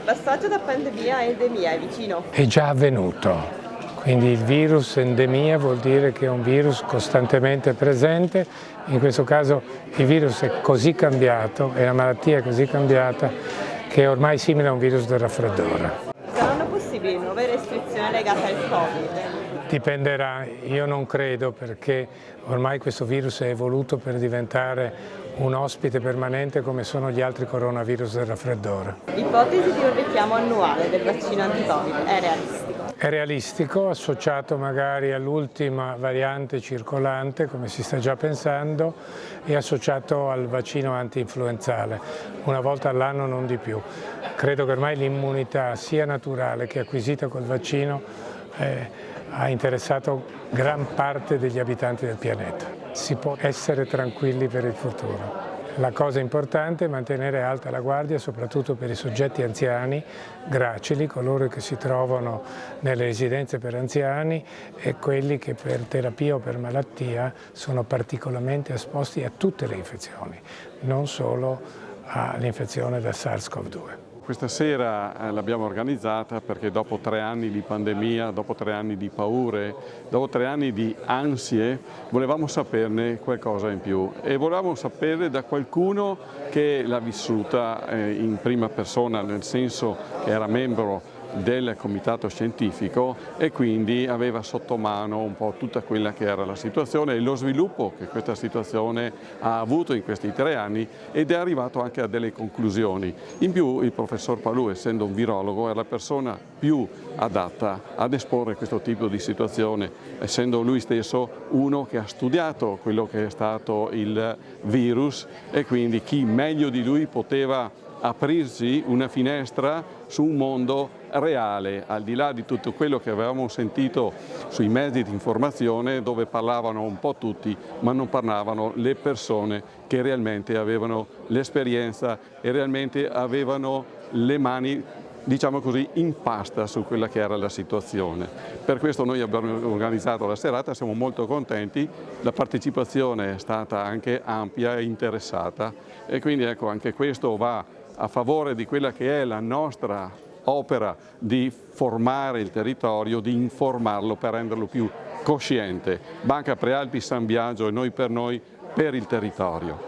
passaggio da pandemia a endemia è vicino? È già avvenuto, quindi il virus endemia vuol dire che è un virus costantemente presente, in questo caso il virus è così cambiato, è una malattia così cambiata che è ormai simile a un virus del raffreddore. Saranno possibili nuove restrizioni legate al Covid? Dipenderà, io non credo perché ormai questo virus è evoluto per diventare un ospite permanente come sono gli altri coronavirus del raffreddore. L'ipotesi di un richiamo annuale del vaccino anti-Covid è realistico? È realistico, associato magari all'ultima variante circolante, come si sta già pensando, e associato al vaccino anti-influenzale, una volta all'anno non di più. Credo che ormai l'immunità sia naturale che acquisita col vaccino ha interessato gran parte degli abitanti del pianeta. Si può essere tranquilli per il futuro. La cosa importante è mantenere alta la guardia, soprattutto per i soggetti anziani, gracili, coloro che si trovano nelle residenze per anziani e quelli che per terapia o per malattia sono particolarmente esposti a tutte le infezioni, non solo all'infezione da SARS-CoV-2. Questa sera l'abbiamo organizzata perché dopo 3 anni di pandemia, dopo 3 anni di paure, dopo 3 anni di ansie, volevamo saperne qualcosa in più e volevamo sapere da qualcuno che l'ha vissuta in prima persona, nel senso che era membro del comitato scientifico e quindi aveva sotto mano un po' tutta quella che era la situazione e lo sviluppo che questa situazione ha avuto in questi 3 anni ed è arrivato anche a delle conclusioni. In più il professor Palù, essendo un virologo, è la persona più adatta ad esporre questo tipo di situazione, essendo lui stesso uno che ha studiato quello che è stato il virus e quindi chi meglio di lui poteva aprirsi una finestra su un mondo reale, al di là di tutto quello che avevamo sentito sui mezzi di informazione dove parlavano un po' tutti, ma non parlavano le persone che realmente avevano l'esperienza e realmente avevano le mani, diciamo così, in pasta su quella che era la situazione. Per questo noi abbiamo organizzato la serata, siamo molto contenti, la partecipazione è stata anche ampia e interessata e quindi ecco anche questo va a favore di quella che è la nostra opera di formare il territorio, di informarlo per renderlo più cosciente. Banca Prealpi San Biagio e Noi per Noi per il territorio.